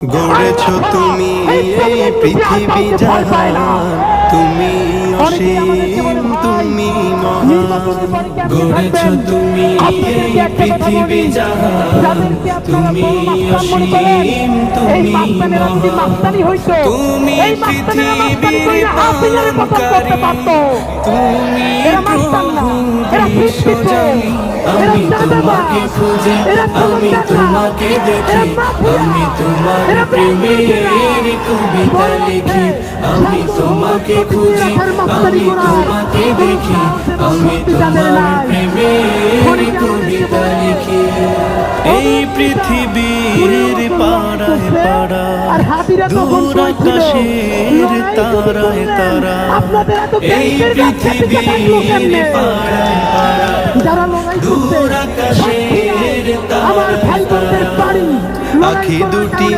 গড়েছ তুমি এই পৃথিবী জাহান, তুমি অসীম তুমি মহান। গড়েছ তুমি এই পৃথিবী জাহান, তুমি অসীম তুমি মহান। তুমি পৃথিবীর পালনকারী, তুমি প্রভু বিশ্বজনী। আমি তোমাকে খুঁজি, আমি তোমাকে দেখি, আমি তোমার প্রেমের কবিতা লিখি। আমি তোমাকে খুঁজি, আমি তোমাকে দেখি, আমি তোমার প্রেমের কবিতা লিখি। এই পৃথিবীর পাড়ায় পাড়ায়, দূর আকাশের তারায় তারা, এই পৃথিবীর পাড়ায় পাড়ায়, দূর আকাশের তারায় তারা, আখি দুটি